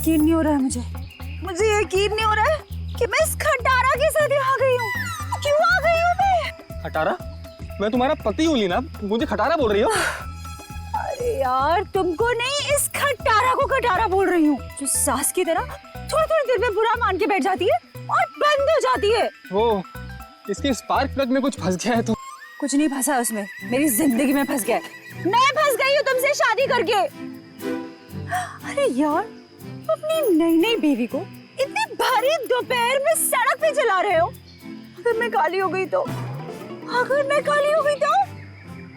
यकीन नहीं हो रहा है मुझे यकीन नहीं हो रहा है कि मैं इस खटारा के साथ यहाँ आ गई हूँ। क्यों आ गई हूँ मैं? खटारा? मैं तुम्हारा पति हूँ लीना, मुझे खटारा बोल रही हो? अरे यार तुमको नहीं, इस खटारा को खटारा बोल रही हूँ, जो सास की तरह थोड़ी थोड़ी देर में बुरा मान के बैठ जाती है और बंद हो जाती है। वो इसके स्पार्क प्लग में कुछ फंस गया है तो। कुछ नहीं फंसा उसमें, मेरी जिंदगी में फंस गया है। मैं फंस गई हूँ तुमसे शादी करके। अरे यार, अपनी नई नई बीवी को इतनी भारी दोपहर में सड़क पे चला रहे हो। अगर मैं काली हो गई तो, अगर मैं काली हो गई तो,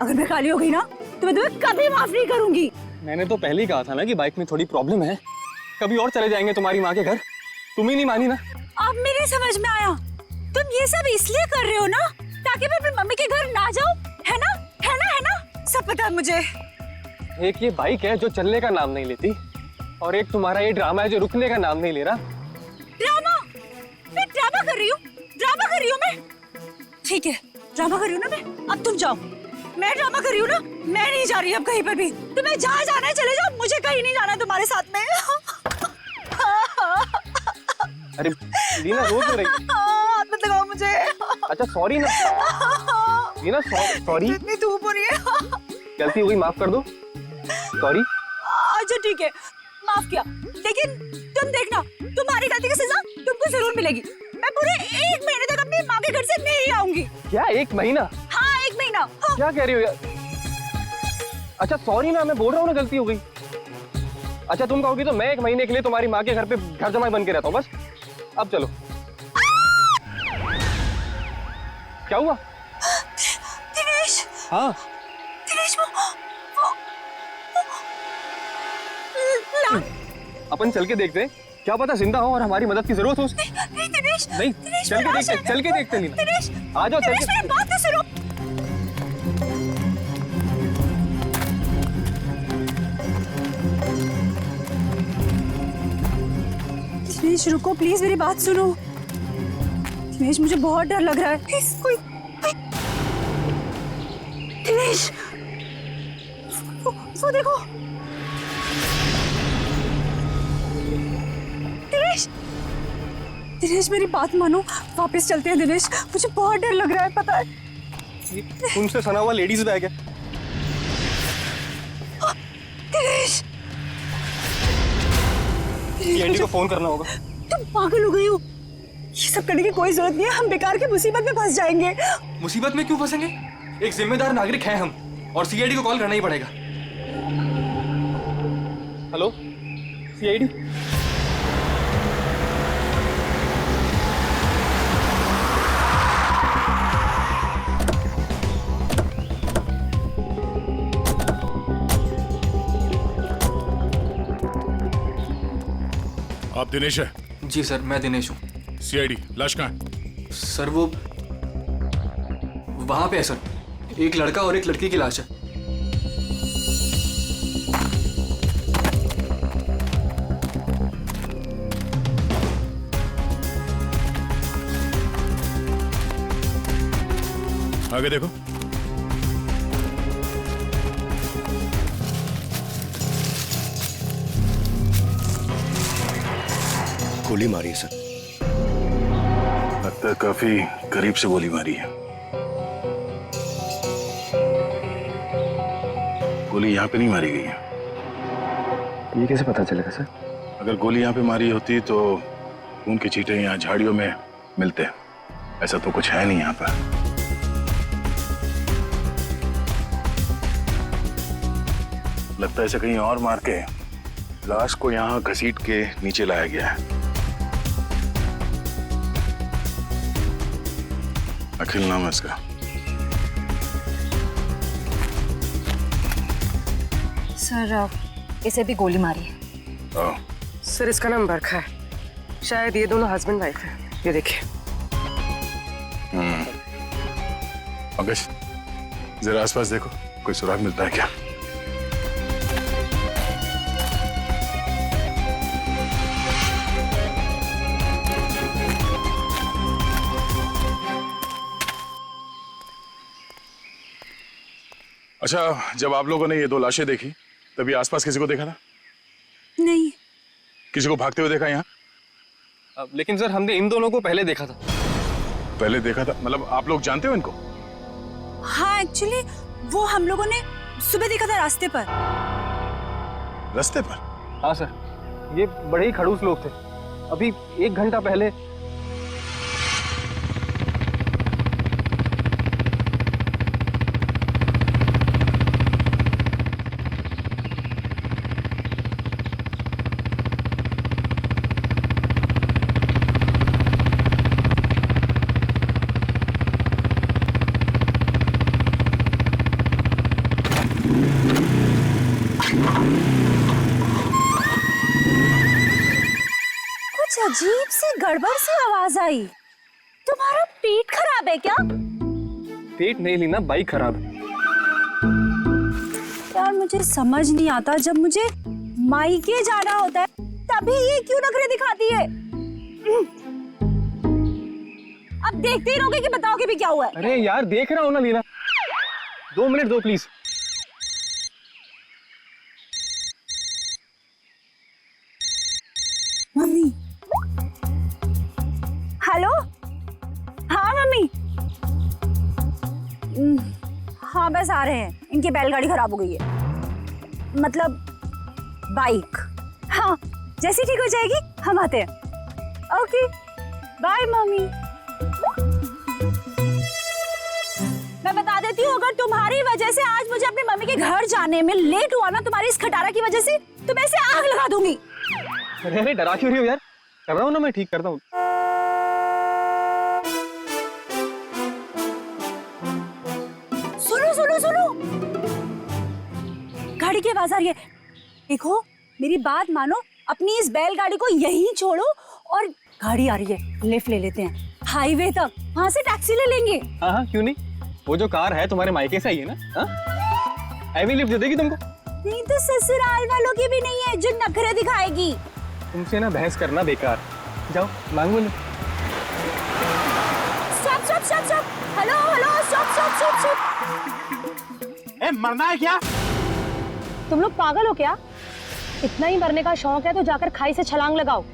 अगर मैं काली हो गई ना तो मैं तुम्हें कभी माफ नहीं करूंगी। मैंने तो पहले ही कहा था ना कि बाइक में थोड़ी प्रॉब्लम है, कभी और चले जाएंगे तुम्हारी माँ के घर। तुम ही नहीं मानी ना। अब मेरी समझ में आया, तुम ये सब इसलिए कर रहे हो ना ताकि मैं अपनी मम्मी के घर ना जाऊं, है ना? है ना? है ना? सब पता है मुझे। एक ये बाइक है जो चलने का नाम नहीं लेती, और एक तुम्हारा ये ड्रामा है जो रुकने का नाम नहीं ले रहा। ड्रामा? मैं ड्रामा कर रही हूँ? ड्रामा कर रही हूँ मैं? ठीक है, ड्रामा कर रही हूँ ना मैं। अब तुम जाओ। मैं ड्रामा कर रही हूँ ना, मैं नहीं जा रही अब कहीं पर भी। तुम्हें जहाँ जाना है चले जाओ, मुझे कहीं नहीं जाना तुम्हारे साथ में। अरे लीना रो क्यों रही है? हाथ मत लगाओ मुझे। अच्छा सॉरी ना लीना, सॉरी। इतनी धूप हो रही है। गलती हो गई, माफ कर दो। सॉरी। अच्छा ठीक है, माफ किया, लेकिन तुम देखना, तुम्हारी गलती की सजा तुमको जरूर मिलेगी। मैं पूरे 1 महीने तक अपनी माँ के घर से नहीं आऊंगी। क्या 1 महीना? हाँ 1 महीना। हाँ। क्या कह रही हो यार? अच्छा सॉरी ना, मैं बोल रहा हूँ ना गलती हो गई। अच्छा तुम कहोगी तो मैं 1 महीने के लिए तुम्हारी माँ के घर पे घर जमाई बन के रहता हूँ बस। अब चलो। क्या हुआ? दिनेश। हाँ दिनेश वो अपन चल के देखते हैं, क्या पता जिंदा हो और हमारी मदद की जरूरत हो उसकी। नहीं दिनेश, नहीं दिनेश, चल के देखते लीना। दिनेश, आ जाओ चल दिनेश के। मेरी बात तो सुनो। दिनेश रुको प्लीज, मेरी बात सुनो। दिनेश मुझे बहुत डर लग रहा है, प्लीज कोई। दिनेश वो देखो। दिनेश, दिनेश मेरी बात मानो, वापस चलते हैं दिनेश, मुझे बहुत डर लग रहा है पता है। उनसे सना हुआ लेडीज बैग है। दिनेश, एंडी को फोन करना होगा। तुम पागल हो गई हो, ये सब करने की कोई जरूरत नहीं है, हम बेकार की मुसीबत में फंस जाएंगे। मुसीबत में क्यों फंसेंगे? एक जिम्मेदार नागरिक हैं हम, और सीआईडी को कॉल करना ही पड़ेगा। Hello CID. आप दिनेश है? जी सर, मैं दिनेश हूँ। सीआईडी, लाश कहाँ है? सर वो वहां पे है सर, एक लड़का और एक लड़की की लाश है। आगे देखो। गोली मारी है सर। लगता है काफी करीब से गोली मारी है। गोली यहाँ पे नहीं मारी गई है। ये कैसे पता चलेगा सर? अगर गोली यहाँ पे मारी होती तो खून के छींटे यहाँ झाड़ियों में मिलते। ऐसा तो कुछ है नहीं यहाँ पर। लगता है इसे कहीं और मार के लाश को यहाँ घसीट के नीचे लाया गया है। अखिल नाम है इसका। सर इसे भी गोली मारी है। ओह, सर इसका नाम बरखा है, शायद ये दोनों हस्बैंड वाइफ है। ये देखिए। पंकज जरा आसपास देखो, कोई सुराग मिलता है क्या? अच्छा, जब आप लोगों ने ये 2 लाशें देखी तभी आसपास किसी को देखा था? नहीं, किसी को भागते हुए देखा यहाँ? लेकिन सर हमने इन दोनों को पहले देखा था। पहले देखा था मतलब आप लोग जानते हो इनको? हाँ एक्चुअली वो हम लोगों ने सुबह देखा था रास्ते पर। रास्ते पर? हाँ सर, ये बड़े ही खड़ूस लोग थे। अभी 1 घंटा पहले। कुछ अजीब सी गड़बड़ सी आवाज आई। तुम्हारा पेट खराब है क्या? पेट नहीं ली ना, बाइक खराब है। यार मुझे समझ नहीं आता, जब मुझे मायके जाना होता है तभी ये क्यों नखरे दिखाती है? अब देखते ही रहोगे कि बताओगे भी क्या हुआ है? अरे यार देख रहा हूँ ना लीना, 2 मिनट दो प्लीज। मम्मी। हेलो। हाँ मम्मी। हाँ बस आ रहे हैं, इनकी बैलगाड़ी खराब हो गई है, मतलब बाइक। हाँ जैसी ठीक हो जाएगी हम आते हैं। Okay bye mummy. मैं बता देती हूँ, अगर तुम्हारी वजह से आज मुझे अपनी मम्मी के घर जाने में लेट हुआ ना, तुम्हारी इस खटारा की वजह से, तो मैं इसे आग लगा दूंगी। अरे अरे डरा क्यों रही हो यार? कर रहा हूँ ना, मैं ठीक करता हूँ। सुनो सुनो सुनो, गाड़ी की आवाज आ रही है। देखो मेरी बात मानो, अपनी इस बैलगाड़ी को यहीं छोड़ो और गाड़ी आ रही है, लिफ्ट ले लेते हैं हाईवे तक, वहां से टैक्सी ले लेंगे। हाँ हाँ क्यों नहीं, वो जो कार है तुम्हारे मायके से आई है ना, हाँ ऐवी लिफ्ट दे देगी तुमको। नहीं तो ससुराल वालों की भी नहीं है जो नखरे दिखाएगी। तुमसे ना बहस करना बेकार, जाओ मांगो ना। Stop stop stop stop, hello hello stop stop stop stop. ए, मरना है क्या? तुम लोग पागल हो क्या? इतना ही मरने का शौक है तो जाकर खाई से छलांग लगाओ।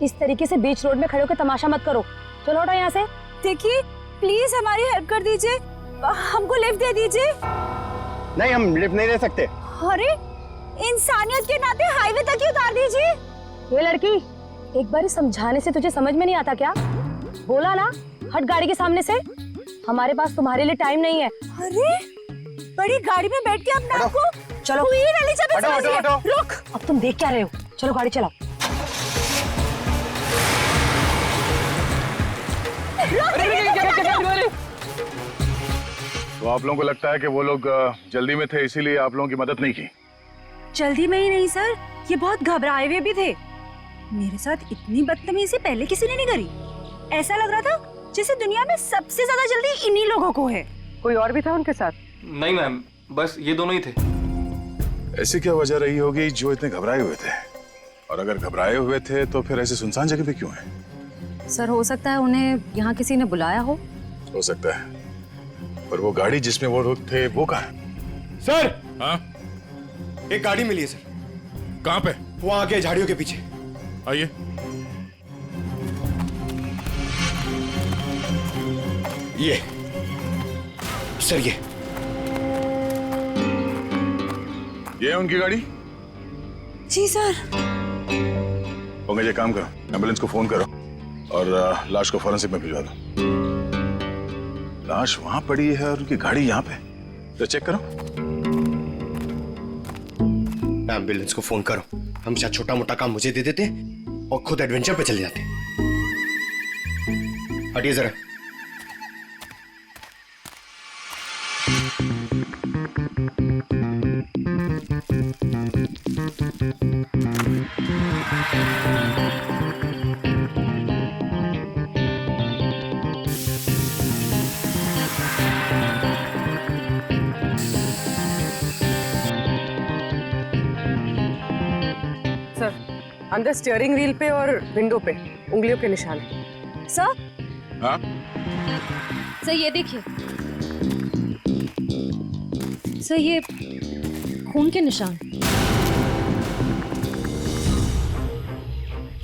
इस तरीके से बीच रोड में खड़े होकर तमाशा मत करो। चलो हटो यहाँ से। देखिए प्लीज हमारी हेल्प कर दीजिए, हमको लिफ्ट दे दीजिए। नहीं, हम लिफ्ट नहीं दे सकते। अरे इंसानियत के नाते हाईवे तक ही उतार दीजिए। ये लड़की, एक बार समझाने से तुझे समझ में नहीं आता क्या? बोला ना हट गाड़ी के सामने से। हमारे पास तुम्हारे लिए टाइम नहीं है। अरे बड़ी गाड़ी में बैठ के अपने आप को चलो हुई वाली जगह हटो, हटो, हटो। रुक। अब तुम देख क्या रहे हो? चलो गाड़ी चलाओ। तो आप लोगों को लगता है कि वो लोग जल्दी में थे इसीलिए आप लोगों की मदद नहीं की? जल्दी में ही नहीं सर, ये बहुत घबराए हुए भी थे। मेरे साथ इतनी बदतमीजी पहले किसी ने नहीं करी। ऐसा लग रहा था जैसे दुनिया में सबसे ज्यादा जल्दी इन्हीं लोगों को है। कोई और भी था उनके साथ? नहीं मैम, बस ये दोनों ही थे। ऐसी क्या वजह रही होगी जो इतने घबराए हुए थे? और अगर घबराए हुए थे तो फिर ऐसे सुनसान जगह पे क्यों है? सर हो सकता है उन्हें यहाँ किसी ने बुलाया हो सकता है, पर वो गाड़ी जिसमें वो लोग थे वो कहाँ है? सर, हाँ एक गाड़ी मिली है सर, कहाँ पे? वो आगे झाड़ियों के पीछे। आइए। ये सर, ये है उनकी गाड़ी? जी सर। पंकज एक काम करो, एम्बुलेंस को फोन करो और लाश को फॉरेंसिक में भिजवा दो। लाश वहां पड़ी है और उनकी गाड़ी यहाँ पे, तो चेक करो। एम्बुलेंस को फोन करो। हम शायद छोटा मोटा काम मुझे दे देते और खुद एडवेंचर पे चले जाते। हटिए जरा। सर, अंदर स्टीयरिंग व्हील पे और विंडो पे उंगलियों के निशान हैं। सर हाँ सर ये देखिए सर, ये खून के निशान।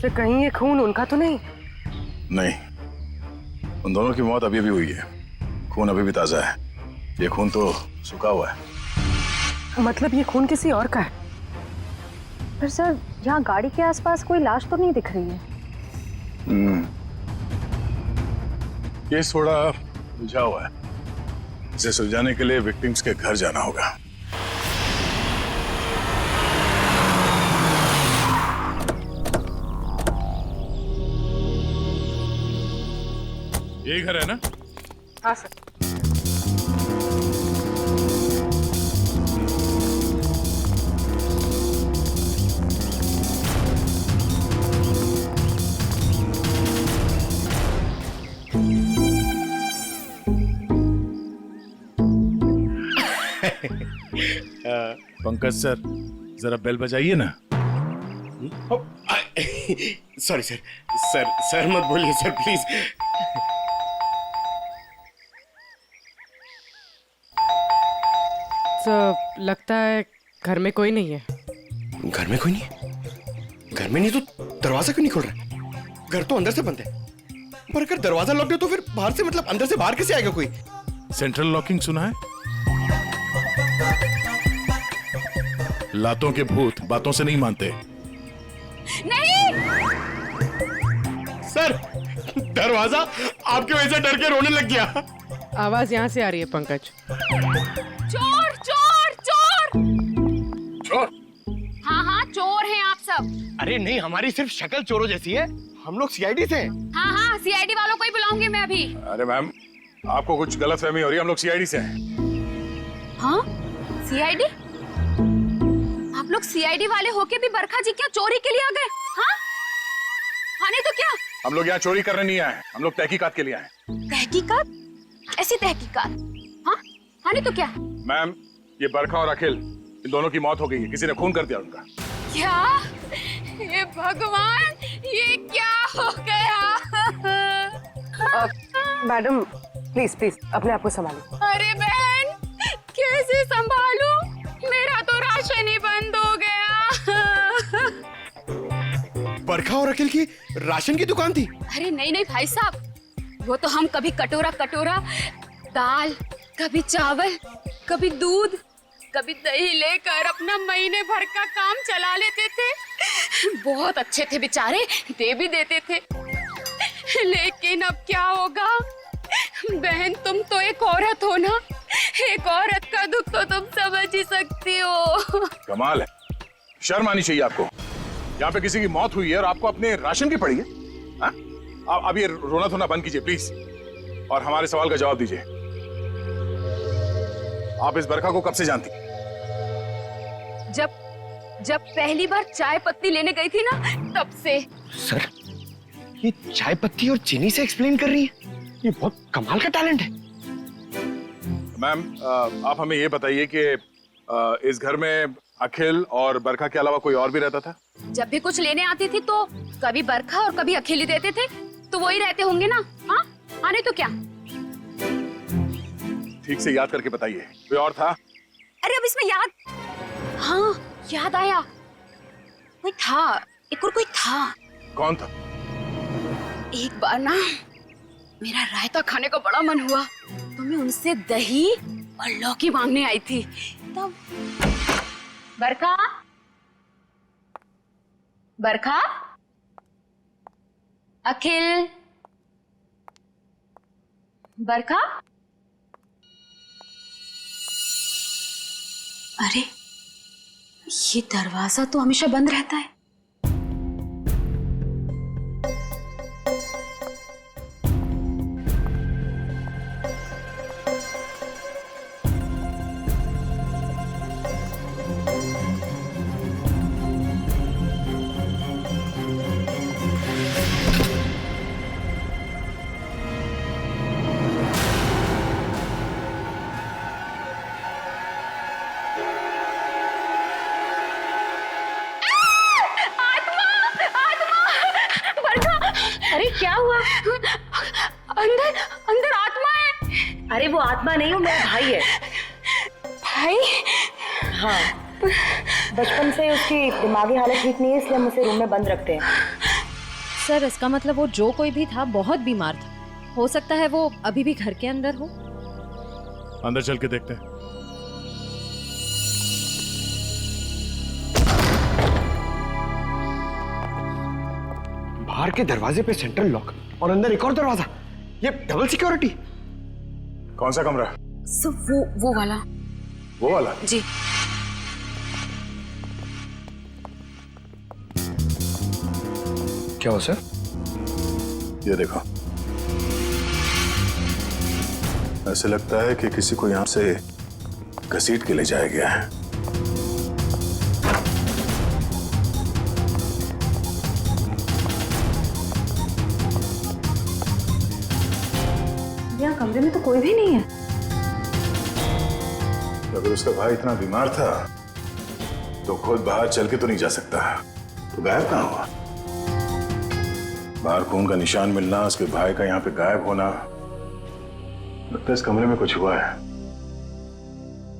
तो कहीं ये खून उनका तो नहीं? नहीं, उन दोनों की मौत अभी भी हुई है। खून अभी भी ताजा है। ये खून तो सूखा हुआ है। मतलब ये खून किसी और का है? पर सर, यहाँ गाड़ी के आसपास कोई लाश तो नहीं दिख रही है। केस थोड़ा उलझा हुआ है। इसे सुलझाने के लिए विक्टिम्स के घर जाना होगा। यही घर है ना? हाँ सर। पंकज सर, जरा बेल बजाइए ना। सॉरी सर, सर मत बोलिए सर प्लीज। तो लगता है घर में कोई नहीं है। घर में कोई नहीं है? घर में नहीं तो दरवाजा क्यों नहीं खोल रहा? घर तो अंदर से बंद है। पर अगर दरवाजा लॉक है तो फिर बाहर से, मतलब अंदर से बाहर कैसे आएगा कोई? सेंट्रल लॉकिंग सुना है? लातों के भूत बातों से नहीं मानते। नहीं, सर, दरवाजा आपकी वजह से डर के रोने लग गया। आवाज यहाँ से आ रही है पंकज। चोर चोर चोर! चोर? हाँ हाँ, चोर हैं आप सब। अरे नहीं, हमारी सिर्फ शक्ल चोरों जैसी है। हम लोग सीआईडी से हैं। हाँ हाँ, सीआईडी वालों को ही बुलाऊंगी मैं अभी। अरे मैम, आपको कुछ गलतफहमी हो रही है। हम लोग सीआईडी से हैं। हाँ, सीआईडी? आप लोग सीआईडी वाले होके भी बरखा जी क्या चोरी के लिए आ गए? हाँ हाँ, नहीं तो क्या? हम लोग यहाँ चोरी करने नहीं आए, हम लोग तहकीकात के लिए आए। तहकीकात? ऐसी तहकीकात? हाँ हाँ, नहीं तो क्या? मैम, ये बरखा और अखिल, इन दोनों की मौत हो गई है। किसी ने खून कर दिया उनका। क्या? ये भगवान, ये क्या हो गया? मैडम प्लीज प्लीज अपने आप को संभालो। अरे बहन, कैसे संभालूं? मेरा तो राशन ही बंद हो गया। बरखा और अखिल की राशन की दुकान थी? अरे नहीं नहीं भाई साहब, वो तो हम कभी कटोरा कटोरा दाल, कभी चावल, कभी दूध, कभी दही लेकर अपना महीने भर का काम चला लेते थे। बहुत अच्छे थे बेचारे, दे भी देते थे। लेकिन अब क्या होगा? बहन, तुम तो एक औरत हो ना, एक औरत का दुख तो तुम समझ ही सकती हो। कमाल है, शर्म आनी चाहिए आपको। यहाँ पे किसी की मौत हुई है और आपको अपने राशन की पड़ी है। हाँ? अब ये रोना धोना बंद कीजिए प्लीज, और हमारे सवाल का जवाब दीजिए। आप इस बरखा को कब से जानती? जब पहली बार चाय पत्ती लेने गई थी ना, तब से। सर, ये चाय पत्ती और चीनी से एक्सप्लेन कर रही है? ये बहुत कमाल का टैलेंट है। मैम, आप हमें ये बताइए कि इस घर में अखिल और बरखा के अलावा कोई और भी रहता था? जब भी कुछ लेने आती थी तो कभी बरखा और कभी अखिल ही देते थे, तो वही रहते होंगे ना। हाँ हाँ, नहीं तो क्या? ठीक से याद करके बताइए, कोई और था? अरे अब इसमें याद, हाँ याद आया, कोई था, एक और कोई था। कौन था? एक बार ना मेरा रायता खाने का बड़ा मन हुआ, तो मैं उनसे दही और लौकी मांगने आई थी। तब बरखा, बरखा, अखिल, बरखा। अरे ये दरवाजा तो हमेशा बंद रहता है। अरे क्या हुआ? अंदर अंदर आत्मा है। अरे वो आत्मा नहीं, वो मेरा भाई है। भाई? हाँ, बचपन से उसकी दिमागी हालत ठीक नहीं है, इसलिए हम उसे रूम में बंद रखते हैं। सर इसका मतलब वो जो कोई भी था बहुत बीमार था। हो सकता है वो अभी भी घर के अंदर हो। अंदर चल के देखते हैं। बाहर के दरवाजे पे सेंट्रल लॉक और अंदर एक और दरवाजा, ये डबल सिक्योरिटी। कौन सा कमरा? सर वो वाला। वो वाला? जी। क्या हो सर? ये देखो, ऐसे लगता है कि किसी को यहां से घसीट के ले जाया गया है। यहाँ कमरे में तो कोई भी नहीं है। अगर उसका भाई इतना बीमार था तो खुद बाहर चल के तो नहीं जा सकता, तो गायब कहाँ हुआ? बाहर खून का निशान मिलना, उसके भाई का यहाँ पे गायब होना, लगता है इस कमरे में कुछ हुआ है।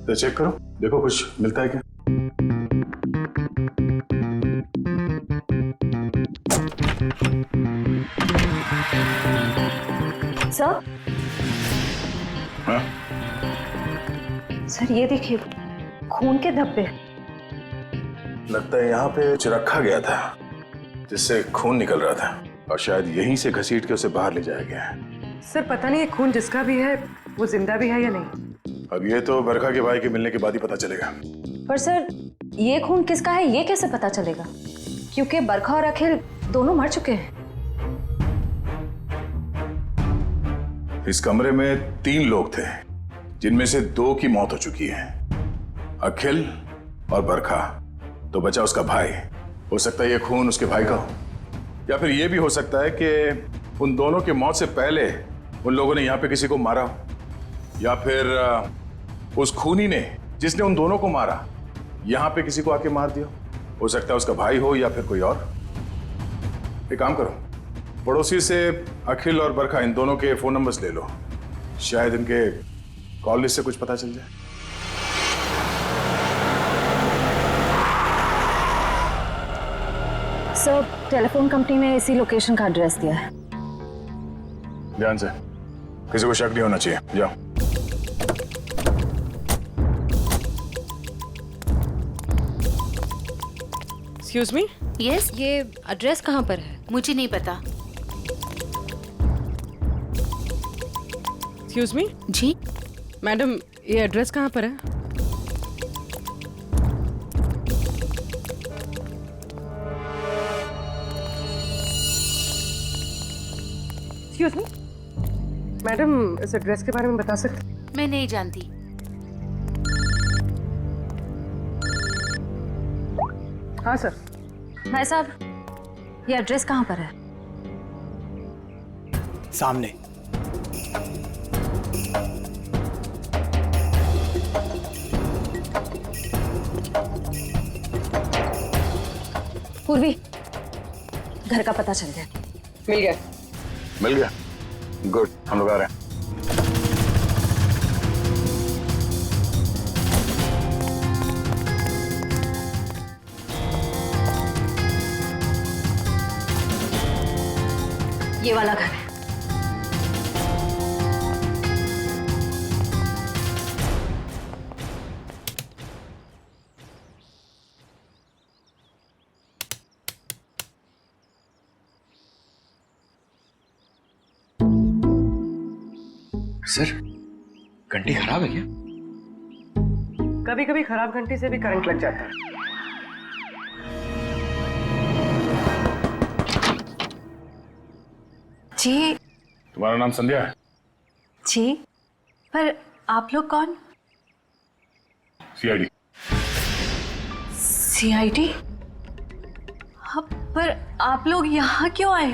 तो चेक करो, देखो कुछ मिलता है क्या। सर हाँ? सर ये देखिए, खून के धब्बे। लगता है यहाँ पे कुछ रखा गया था जिससे खून निकल रहा था और शायद यहीं से घसीट के उसे बाहर ले जाया गया है। सर पता नहीं ये खून जिसका भी है वो जिंदा भी है या नहीं। अब ये तो बरखा के भाई के मिलने के बाद ही पता चलेगा। पर सर ये खून किसका है ये कैसे पता चलेगा, क्योंकि बरखा और अखिल दोनों मर चुके हैं। इस कमरे में 3 लोग थे जिनमें से 2 की मौत हो चुकी है, अखिल और बरखा। तो बचा उसका भाई। हो सकता है ये खून उसके भाई का हो, या फिर ये भी हो सकता है कि उन दोनों की मौत से पहले उन लोगों ने यहाँ पे किसी को मारा हो, या फिर उस खूनी ने जिसने उन दोनों को मारा यहाँ पे किसी को आके मार दिया। हो सकता है उसका भाई हो या फिर कोई और। एक काम करो, पड़ोसी से अखिल और बरखा इन दोनों के फोन नंबर्स ले लो, शायद इनके कॉल लिस्ट से कुछ पता चल जाए। सर टेलीफोन कंपनी ने इसी लोकेशन का एड्रेस दिया है। ध्यान से, किसी को शक नहीं होना चाहिए। जाओ। Excuse me. यस, ये एड्रेस कहाँ पर है? मुझे नहीं पता। Excuse me. जी मैडम, ये एड्रेस कहाँ पर है? एक्सक्यूज मी मैडम, इस एड्रेस के बारे में बता सकते? मैं नहीं जानती। हाँ सर। भाई साहब, ये एड्रेस कहाँ पर है? सामने। पूर्वी, घर का पता चल गया। मिल गया। मिल गया? गुड, हम लोग आ रहे हैं। ये वाला घर है। सर, घंटी खराब है क्या? कभी कभी खराब घंटी से भी करंट लग जाता है। जी। तुम्हारा नाम संध्या है? जी, पर आप लोग कौन? सीआईडी। सीआईडी? पर आप लोग यहाँ क्यों आए?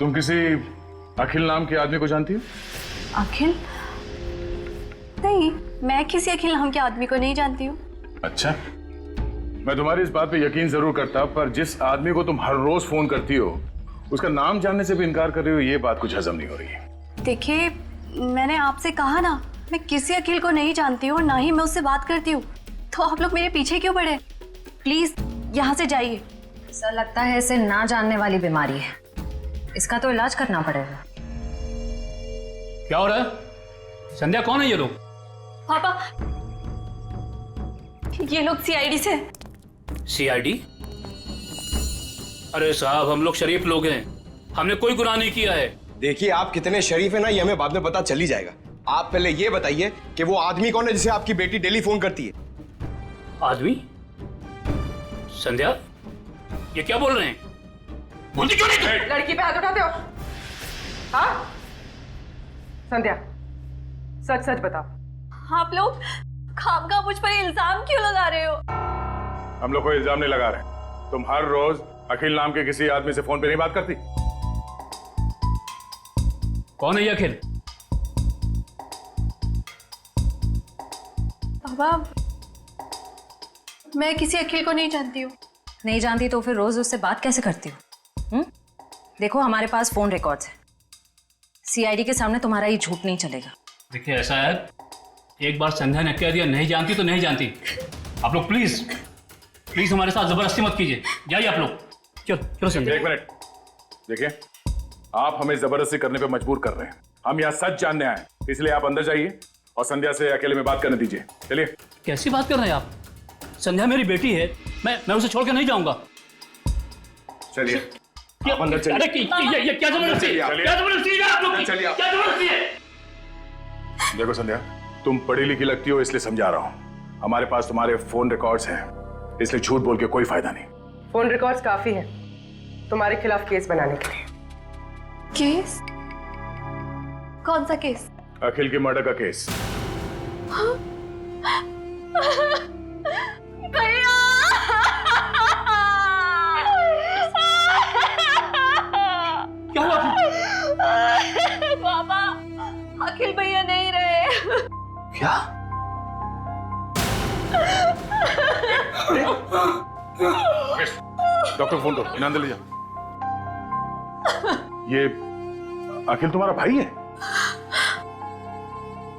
तुम किसी अखिल नाम के आदमी को जानती हो? अखिल? नहीं, मैं किसी अखिल नाम के आदमी को नहीं जानती हूँ। अच्छा, मैं तुम्हारी इस बात पे यकीन जरूर करता, पर जिस आदमी को तुम हर रोज फोन करती हो उसका नाम जानने से भी इनकार कर रही हो, ये बात कुछ हजम नहीं हो रही। देखिए, मैंने आपसे कहा ना, मैं किसी अखिल को नहीं जानती हूँ, ना ही मैं उससे बात करती हूँ, तो आप लोग मेरे पीछे क्यों पड़े? प्लीज यहाँ से जाइए। सर लगता है इसे ना जानने वाली बीमारी है। इसका तो इलाज करना पड़ेगा। क्या हो रहा है? संध्या, कौन है ये लोग? पापा, ये लोग सीआईडी से। सीआईडी? अरे साहब, हम लोग शरीफ लोग हैं, हमने कोई गुनाह नहीं किया है। देखिए, आप कितने शरीफ है ना, ये हमें बाद में पता चल ही जाएगा। आप पहले ये बताइए कि वो आदमी कौन है जिसे आपकी बेटी डेली फोन करती है? आदमी? संध्या, ये क्या बोल रहे हैं? बोलती क्यों नहीं? लड़की पे हाथ उठाते हो? हाँ संध्या, सच सच बताओ। आप लोग खामखा मुझ पर इल्जाम क्यों लगा रहे हो? हम लोग कोई इल्जाम नहीं लगा रहे। तुम हर रोज अखिल नाम के किसी आदमी से फोन पे नहीं बात करती? कौन है ये अखिल? पापा, मैं किसी अखिल को नहीं जानती हूँ। नहीं जानती तो फिर रोज उससे बात कैसे करती हो? देखो, हमारे पास फोन रिकॉर्ड्स है। सीआईडी के सामने तुम्हारा ये झूठ नहीं चलेगा। देखिए, ऐसा है, एक बार संध्या ने कह दिया नहीं जानती तो नहीं जानती। आप लोग प्लीज हमारे साथ जबरदस्ती मत कीजिए। जाइए आप लोग। चलो संध्या। एक मिनट, देखिए, आप हमें जबरदस्ती करने पे मजबूर कर रहे हैं। हम यहाँ सच जानने आए, इसलिए आप अंदर जाइए और संध्या से अकेले में बात करने दीजिए। चलिए। कैसी बात कर रहे हैं आप? संध्या मेरी बेटी है, मैं उसे छोड़ के नहीं जाऊंगा। चलिए, आप अंदर चलिए। अरे ये क्या जबरदस्ती है? क्या जबरदस्ती है आप लोग की? चलिए। क्या जबरदस्ती है? देखो संध्या, तुम पढ़ी लिखी लगती हो, इसलिए समझा रहा हूँ। हमारे पास तुम्हारे फोन रिकॉर्ड्स हैं, इसलिए झूठ बोल के कोई फायदा नहीं। फोन रिकॉर्ड्स काफी है तुम्हारे खिलाफ केस बनाने के लिए। केस? कौन सा केस? अखिल की मर्डर का केस। भैया! क्या हुआ? पापा, अखिल भैया नहीं रहे। क्या? डॉक्टर फोन दो, इन्हें अंदर ले जाओ। ये अखिल तुम्हारा भाई है?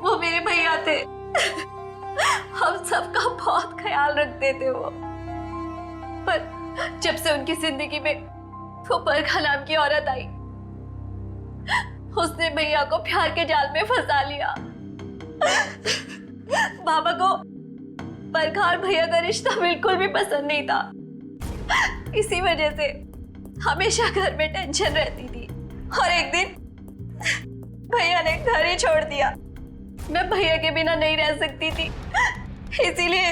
वो मेरे भैया थे। हम सबका बहुत ख्याल रखते थे वो। पर जब से उनकी जिंदगी में वो बरखा नाम की औरत आई, उसने भैया को प्यार के जाल में फंसा लिया। बाबा को बरखा और भैया का रिश्ता बिल्कुल भी पसंद नहीं था। इसी वजह से हमेशा घर में टेंशन रहती थी। और एक दिन भैया ने घर ही छोड़ दिया। मैं भैया के बिना नहीं रह सकती थी, इसीलिए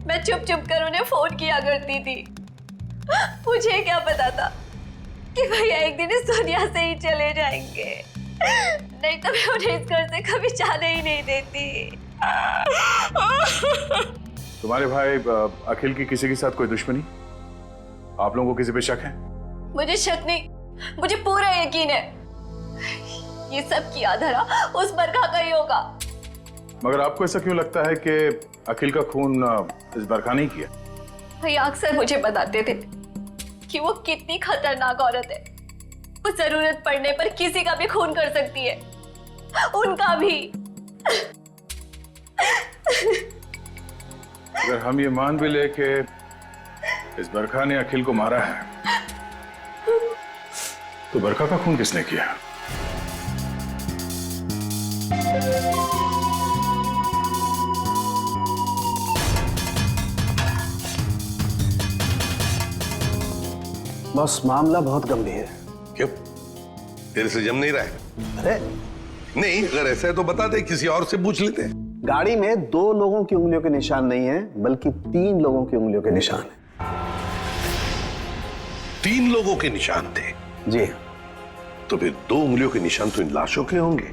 मैं चुप चुप कर उन्हें फोन किया करती थी। मुझे क्या पता था कि भैया एक दिन इस दुनिया से ही चले जाएंगे, नहीं तो मैं उन्हें इस घर से कभी जाने ही नहीं देती। तुम्हारे भाई अखिल की किसी के साथ कोई दुश्मनी? आप लोगों को किसी पे शक है? मुझे शक नहीं, मुझे पूरा यकीन है ये सब किया धरा उस बरखा का ही होगा। मगर आपको ऐसा क्यों लगता है कि अखिल का खून इस बरखा नहीं किया? भैया अक्सर मुझे बताते थे कि वो कितनी खतरनाक औरत है। वो जरूरत पड़ने पर किसी का भी खून कर सकती है, उनका भी। अगर हम ये मान भी ले कि इस बरखा ने अखिल को मारा है, तो बरखा का खून किसने किया? बस मामला बहुत गंभीर है। क्यों? तेरे से जम नहीं रहा है? अरे नहीं, अगर ऐसा है तो बता दे, किसी और से पूछ लेते हैं। गाड़ी में 2 लोगों की उंगलियों के निशान नहीं है, बल्कि 3 लोगों की उंगलियों के निशान है। 3 लोगों के निशान थे? जी। तो फिर 2 उंगलियों के निशान तो इन लाशों के होंगे,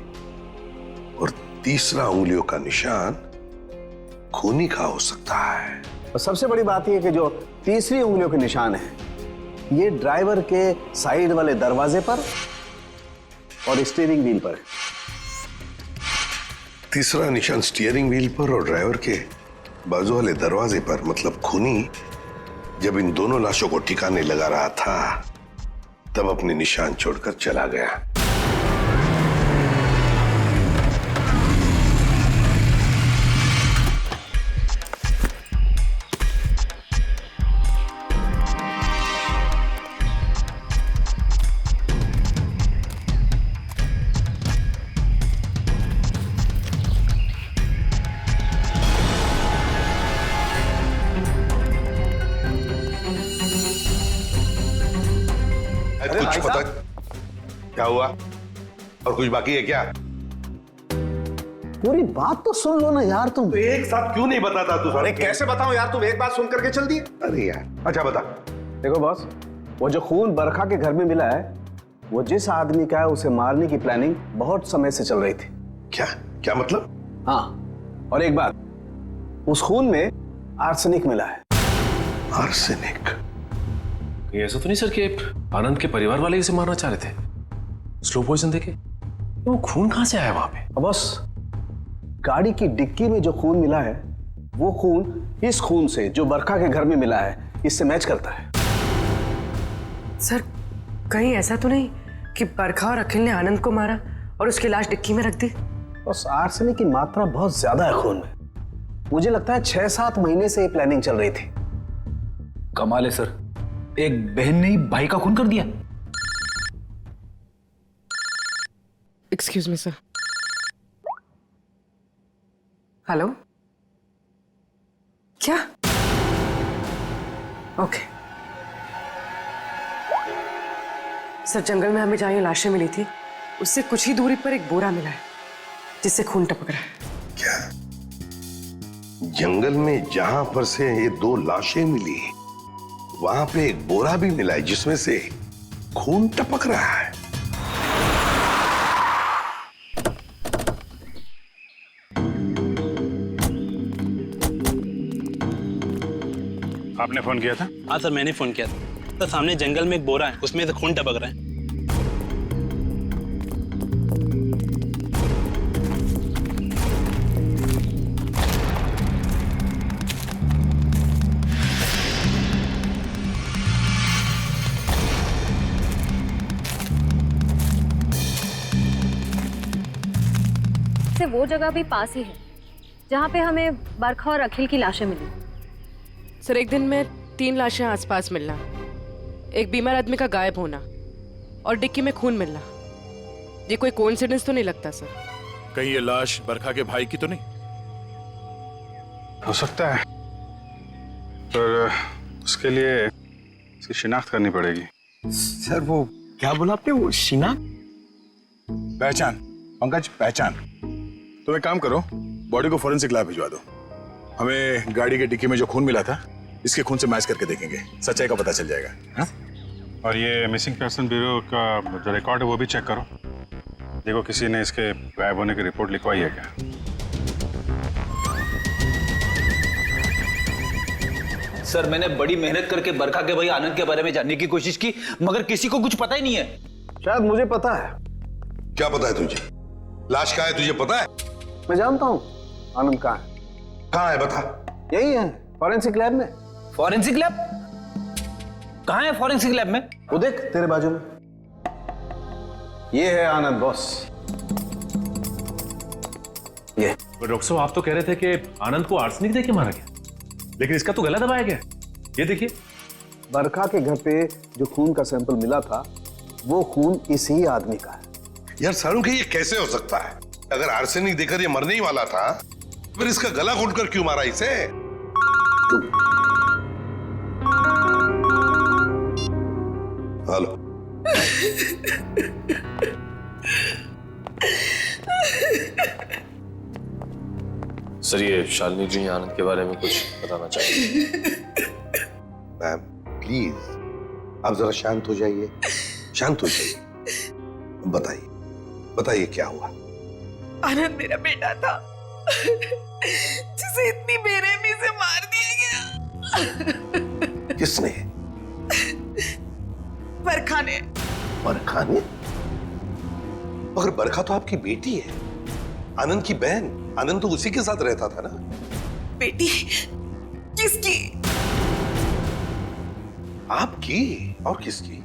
और तीसरा उंगलियों का निशान खूनी का हो सकता है। और सबसे बड़ी बात यह कि जो तीसरी उंगलियों के निशान है, ये ड्राइवर के साइड वाले दरवाजे पर और स्टीयरिंग व्हील पर है। तीसरा निशान स्टीयरिंग व्हील पर और ड्राइवर के बाजू वाले दरवाजे पर, मतलब खूनी जब इन दोनों लाशों को ठिकाने लगा रहा था, तब अपने निशान छोड़कर चला गया। कुछ पता क्या हुआ और कुछ बाकी है क्या? पूरी बात तो सुन लो ना यार तुम। तो एक साथ क्यों नहीं बताता तू? अरे कैसे बताऊं यार, तुम एक बात सुन करके चल दिए। अरे यार, अच्छा बता। देखो बॉस, वो जो खून बरखा के घर में मिला है वो जिस आदमी का है उसे मारने की प्लानिंग बहुत समय से चल रही थी। क्या क्या मतलब? हाँ, और एक बात, उस खून में आर्सेनिक मिला है। आर्सेनिक? ये ऐसा तो नहीं सर कि आनंद के परिवार वाले इसे मारना चाह रहे थे? स्लो पॉइजन देके वो खून कहां से आया वहां पे? बॉस, गाड़ी की डिक्की में जो खून मिला है वो खून इस खून से जो बरखा के घर में मिला है इससे मैच करता है। सर, कहीं ऐसा तो नहीं कि बरखा और अखिल ने आनंद को मारा और उसकी लाश डिक्की में रख दी? बस आर्सेनिक की मात्रा बहुत ज्यादा है खून में। मुझे लगता है 6-7 महीने से ये प्लानिंग चल रही थी। कमाल है सर, एक बहन ने ही भाई का खून कर दिया। Excuse me sir. हेलो, क्या? ओके सर, जंगल में हमें जहां ये लाशें मिली थी उससे कुछ ही दूरी पर एक बोरा मिला है जिससे खून टपक रहा है। क्या जंगल में जहां पर से ये 2 लाशें मिली वहां पे एक बोरा भी मिला है जिसमें से खून टपक रहा है? आपने फोन किया था? हाँ सर, मैंने फोन किया था। तो सामने जंगल में एक बोरा है, उसमें से खून टपक रहा है। से वो जगह भी पास ही है जहाँ पे हमें बरखा और अखिल की लाशें मिली। सर, एक दिन में 3 लाशें आसपास मिलना, एक बीमार आदमी का गायब होना और डिक्की में खून मिलना, ये कोई कोइंसिडेंस तो नहीं लगता सर? कहीं ये लाश बरखा के भाई की तो नहीं? हो सकता है, पर उसके लिए इसकी शिनाख्त करनी पड़ेगी। सर वो क्या बोला आपने, वो शिनाख्त? पहचान पंकज, पहचान। तुम एक काम करो, बॉडी को फोरेंसिक लैब भिजवा दो। हमें गाड़ी के डिक्की में जो खून मिला था इसके खून से मैच करके देखेंगे, सच्चाई का पता चल जाएगा। हा? और ये मिसिंग पर्सन ब्यूरो का जो रिकॉर्ड है वो भी चेक करो, देखो किसी ने इसके गायब होने की रिपोर्ट लिखवाई है क्या। सर, मैंने बड़ी मेहनत करके बरखा के भाई आनंद के बारे में जानने की कोशिश की, मगर किसी को कुछ पता ही नहीं है। शायद मुझे पता है। क्या पता है तुझे? लाश कहाँ है तुझे पता है? मैं जानता हूँ आनंद कहाँ है। कहाँ है बता? यही है, फॉरेंसिक लैब में। Forensic lab? कहाँ है फॉरेंसिक लैब में? वो देख तेरे बाजू में, ये है आनंद बॉस। ये डॉक्टर साहब, आप तो कह रहे थे कि आनंद को आर्सेनिक देके मारा गया, लेकिन इसका तो गला दबाया गया। ये देखिए, बरखा के घर पे जो खून का सैंपल मिला था वो खून इसी आदमी का है। यार सारुण, ये कैसे हो सकता है? अगर आर्सेनिक देकर ये मरने ही वाला था फिर इसका गला घोंटकर क्यों मारा इसे? हेलो। सर ये शालिनी जी आनंद के बारे में कुछ बताना चाहिए। मैम प्लीज आप जरा शांत हो जाइए, शांत हो जाइए। बताइए बताइए क्या हुआ? आनंद मेरा बेटा था जिसे इतनी बेरहमी से मार दिया गया। किसने? बरखा ने। बरखा ने? मगर बरखा तो आपकी बेटी है, आनंद की बहन। आनंद तो उसी के साथ रहता था ना। बेटी? किसकी? आपकी और किसकी?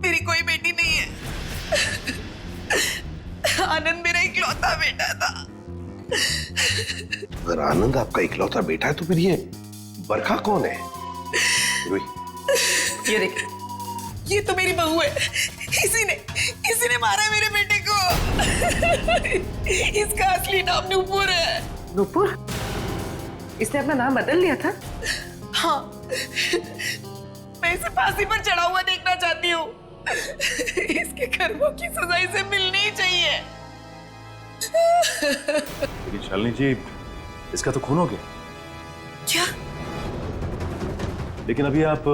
मेरी कोई बेटी नहीं है। आनंद मेरा इकलौता बेटा था। अगर आनंद आपका इकलौता बेटा है तो फिर ये बरखा कौन है? ये देख, ये तो मेरी बहू है। इसी ने मारा है मेरे बेटे को। इसका असली नाम नूपुर है। मैं इसे फांसी पर चढ़ा हुआ देखना चाहती हूँ। इसके कर्मों की सजा इसे मिलनी ही चाहिए। लेकिन शालिनी जी, इसका तो खून हो गया। क्या? लेकिन अभी आप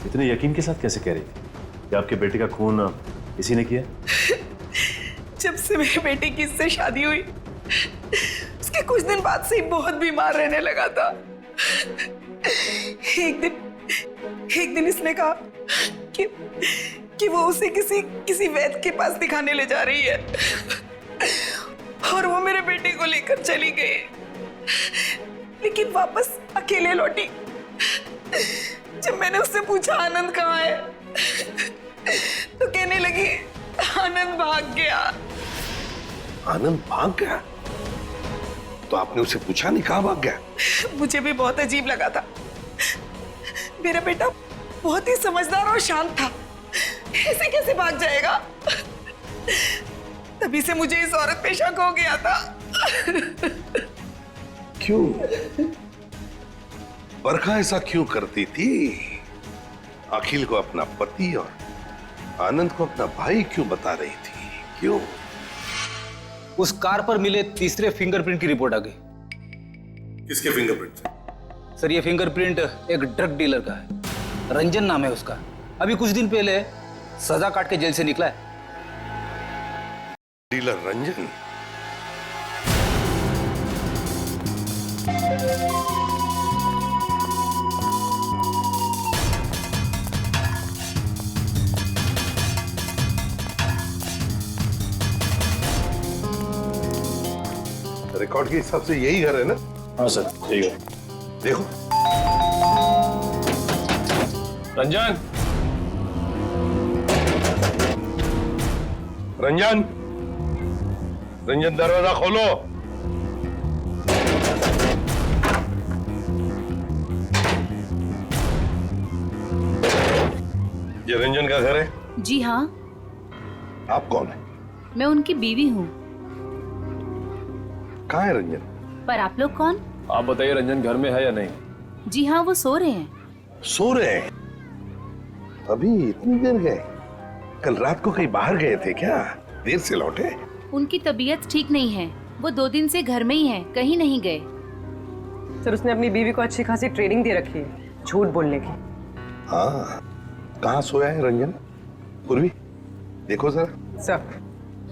इतने यकीन के साथ कैसे कह रही थी कि आपके बेटे का खून इसी ने किया? जब से मेरे बेटे की इससे शादी हुई, उसके कुछ दिन बाद से ही बहुत बीमार रहने लगा था। एक दिन इसने कहा कि वो उसे किसी वैद्य के पास दिखाने ले जा रही है, और वो मेरे बेटे को लेकर चली गई, लेकिन वापस अकेले लौटी। जब मैंने उससे पूछा आनंद कहाँ है, तो कहने लगी आनंद भाग गया। आनंद भाग गया? तो आपने उसे पूछा नहीं कहाँ भाग गया? मुझे भी बहुत अजीब लगा था। मेरा बेटा बहुत ही समझदार और शांत था, ऐसे कैसे भाग जाएगा? तभी से मुझे इस औरत पे शक हो गया था। क्यों? बरखा ऐसा क्यों करती थी? अखिल को अपना पति और आनंद को अपना भाई क्यों बता रही थी? क्यों? उस कार पर मिले तीसरे फिंगरप्रिंट की रिपोर्ट आ गई। किसके फिंगरप्रिंट? सर, ये फिंगरप्रिंट एक ड्रग डीलर का है। रंजन नाम है उसका। अभी कुछ दिन पहले सजा काट के जेल से निकला है। डीलर रंजन? रिकॉर्ड के हिसाब से यही घर है ना? हाँ सर, यही है। देखो रंजन, रंजन, रंजन दरवाजा खोलो। ये रंजन का घर है? जी हाँ। आप कौन है? मैं उनकी बीवी हूँ। कहाँ है रंजन? पर आप लोग कौन? आप बताइए, रंजन घर में है या नहीं? जी हाँ, वो सो रहे हैं। सो रहे हैं? अभी इतनी देर गए? कल रात को कहीं बाहर गए थे क्या? देर से लौटे? उनकी तबीयत ठीक नहीं है, वो 2 दिन से घर में ही हैं, कहीं नहीं गए। सर, उसने अपनी बीवी को अच्छी खासी ट्रेनिंग दे रखी है झूठ बोलने की। हाँ, कहाँ सोया है रंजन? पूर्वी, देखो जरा। सर,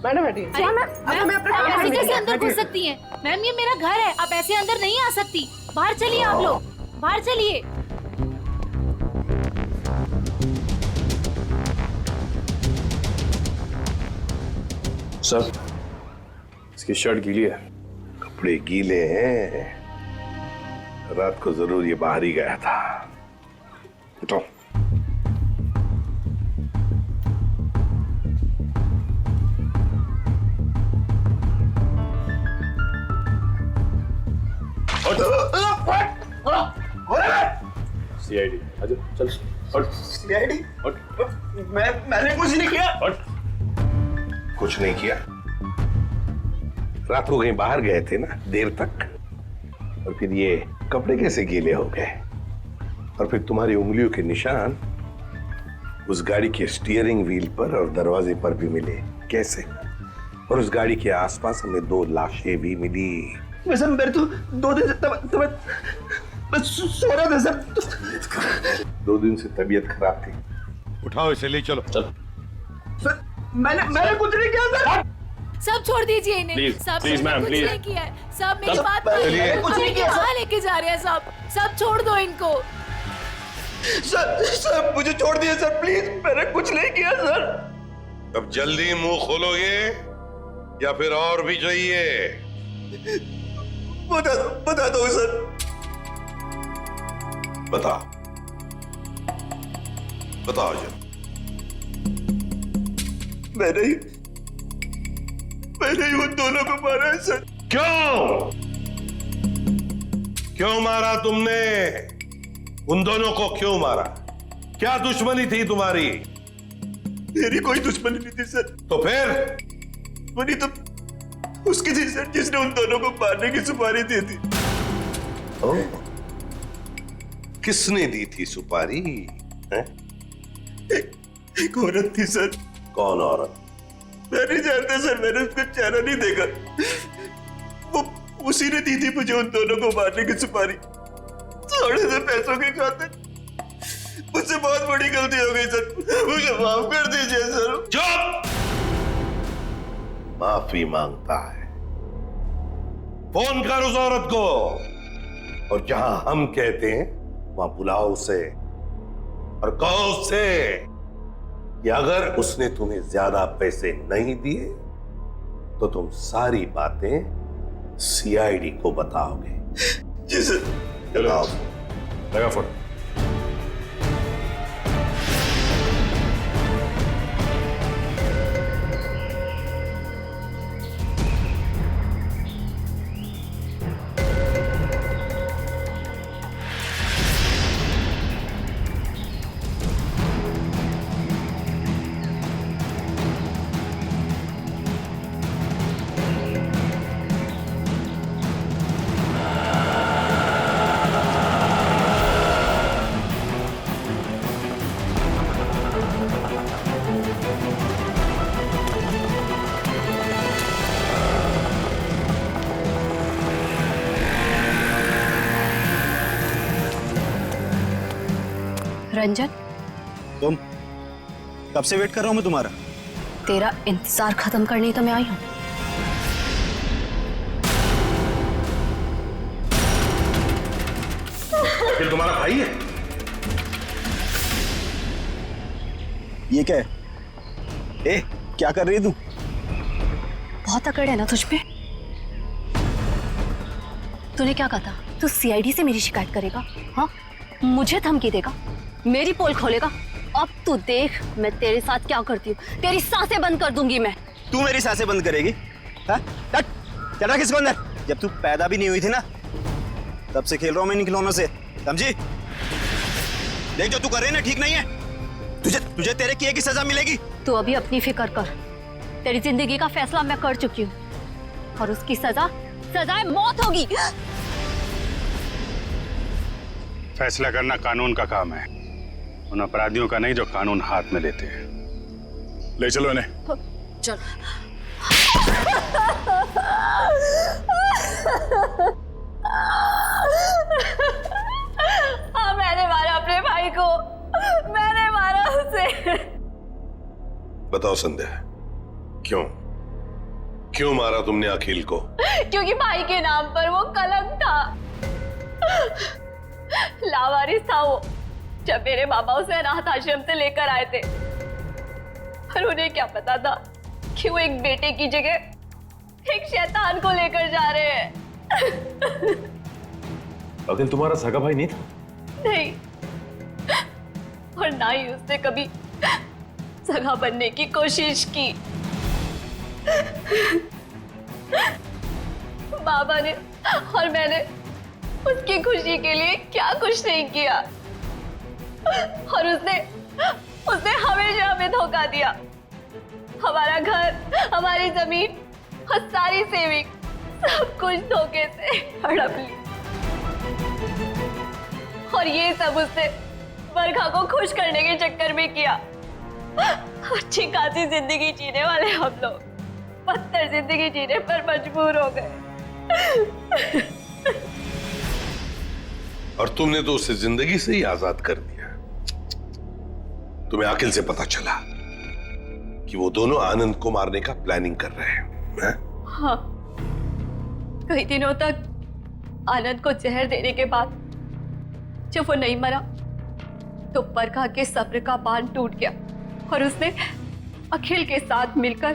मैडम बैठिए। आप ऐसे कैसे अंदर घुस सकती हैं? मैम, ये मेरा घर है, आप ऐसे अंदर नहीं आ सकती। बाहर चलिए आप लोग, बाहर चलिए। सर, इसकी शर्ट गीली है। कपड़े गीले हैं? रात को जरूर ये बाहर ही गया था। उठो। सीआईडी, आजा, चल। सीआईडी? मैंने कुछ नहीं किया। कुछ नहीं किया? रात को कहीं बाहर गए थे ना देर तक, और फिर ये कपड़े कैसे गीले हो गए? और फिर तुम्हारी उंगलियों के निशान उस गाड़ी के स्टीयरिंग व्हील पर और दरवाजे पर भी मिले, कैसे? और उस गाड़ी के आसपास हमें 2 लाशें भी मिली। वैसे मेरे तो 2 दिन से मैं सो रहा था सर। 2 दिन से तबीयत खराब थी। उठाओ इसे, ले चलो। चल। सर, मैंने कुछ नहीं किया सर। सब छोड़ दीजिए इन्हें। प्लीज, सब प्लीज मैम, कुछ प्लीज। नहीं किया है। सब मेरी सब- बात चलिए। कुछ नहीं किया। कहाँ लेके जा रहे हैं सब छोड़ दो इनको। सर मुझे छोड़ दिए सर, प्लीज। मैंने कुछ नहीं किया सर। अब जल्दी मुंह खोलोगे या फिर और भी चाहिए? बता दो सर। बताओ, बताओ जल्दी। मैंने ही उन दोनों को मारा है सर। क्यों? क्यों मारा तुमने? उन दोनों को क्यों मारा? क्या दुश्मनी थी तुम्हारी? मेरी कोई दुश्मनी नहीं थी सर। तो फिर? दुश्मनी तो उसकी थी सर, जिसने उन दोनों को मारने की सुपारी दी थी। किसने दी थी सुपारी? एक औरत थी सर। कौन औरत? मैं नहीं जानता सर, मैंने उसका चेहरा नहीं देखा। वो उसी ने दी थी मुझे उन दोनों को मारने की सुपारी, थोड़े से पैसों के खातिर। मुझसे बहुत बड़ी गलती हो गई सर, मुझे माफ कर दीजिए सर। चुप! माफी मांगता है? फोन कर उस औरत को, और जहां हम कहते हैं वहां बुलाओ उसे और कहो उससे कि अगर उसने तुम्हें ज्यादा पैसे नहीं दिए तो तुम सारी बातें सीआईडी को बताओगे। जी सर। चलो लगा फोन। रंजन, तुम कब से वेट कर रहा हूं मैं तुम्हारा? तेरा इंतजार खत्म करने ही तो मैं आई हूँ। अखिल तुम्हारा भाई है? ये क्या है? ए, क्या कर रही है तू? बहुत अकड़ है ना तुझ पे। तूने क्या कहा था? तू सीआईडी से मेरी शिकायत करेगा? हाँ, मुझे धमकी देगा, मेरी पोल खोलेगा। अब तू देख मैं तेरे साथ क्या करती हूँ। तेरी सांसें बंद कर दूंगी मैं। तू मेरी सांसें बंद करेगी? हाँ? चला किसको अंदर? जब तू पैदा भी नहीं हुई थी ना, तब से खेल रहा हूं मैं इन खिलौनों से, समझी? देख जो तू कर रही है ना ठीक नहीं है। तुझे तेरे किए की सजा मिलेगी। तू अभी अपनी फिक्र कर। तेरी जिंदगी का फैसला मैं कर चुकी हूँ और उसकी सजा मौत होगी। फैसला करना कानून का काम है, उन अपराधियों का नहीं जो कानून हाथ में लेते हैं। ले चलो इन्हें। चल। हाँ, मैंने मारा अपने भाई को, मैंने मारा उसे। बताओ संध्या, क्यों मारा तुमने अखिल को? क्योंकि भाई के नाम पर वो कलंक था, लावारिस था वो। जब मेरे बाबा उसे अनाथ आश्रम से लेकर आए थे, पर उन्हें क्या पता था कि वो एक बेटे की जगह एक शैतान को लेकर जा रहे हैं। अखिल तुम्हारा सगा भाई नहीं था? नहीं, और ना ही उसने कभी सगा बनने की कोशिश की। बाबा ने और मैंने उसकी खुशी के लिए क्या कुछ नहीं किया, और उसने हमेशा हमें धोखा दिया। हमारा घर, हमारी जमीन और सारी सेविंग, सब कुछ धोखे से हड़प ली। और ये सब उसने बरखा को खुश करने के चक्कर में किया। अच्छी खासी जिंदगी जीने वाले हम लोग बदतर जिंदगी जीने पर मजबूर हो गए। और तुमने तो उसे जिंदगी से ही आजाद कर दिया। तुम्हें अखिल से पता चला कि वो दोनों आनंद को मारने का प्लानिंग कर रहे हैं। हाँ, कई दिनों तक आनंद को जहर देने के बाद जब वो नहीं मरा तो बरखा के सब्र का बांध टूट गया और उसने अखिल के साथ मिलकर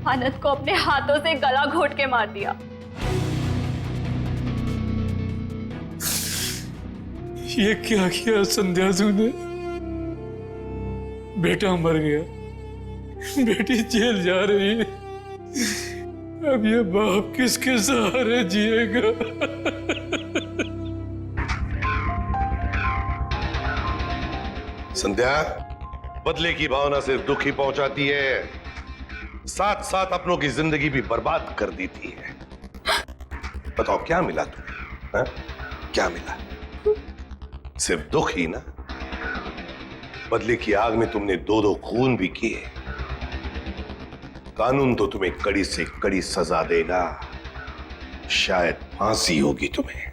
आनंद को अपने हाथों से गला घोट के मार दिया। ये क्या किया संध्या ने? बेटा मर गया, बेटी जेल जा रही है, अब ये बाप किसके सहारे जिएगा? संध्या, बदले की भावना सिर्फ दुख ही पहुंचाती है, साथ साथ अपनों की जिंदगी भी बर्बाद कर देती है। बताओ क्या मिला तुम्हें? क्या मिला? सिर्फ दुख ही ना? बदले की आग में तुमने 2-2 खून भी किए। कानून तो तुम्हें कड़ी से कड़ी सजा देगा, शायद फांसी होगी तुम्हें।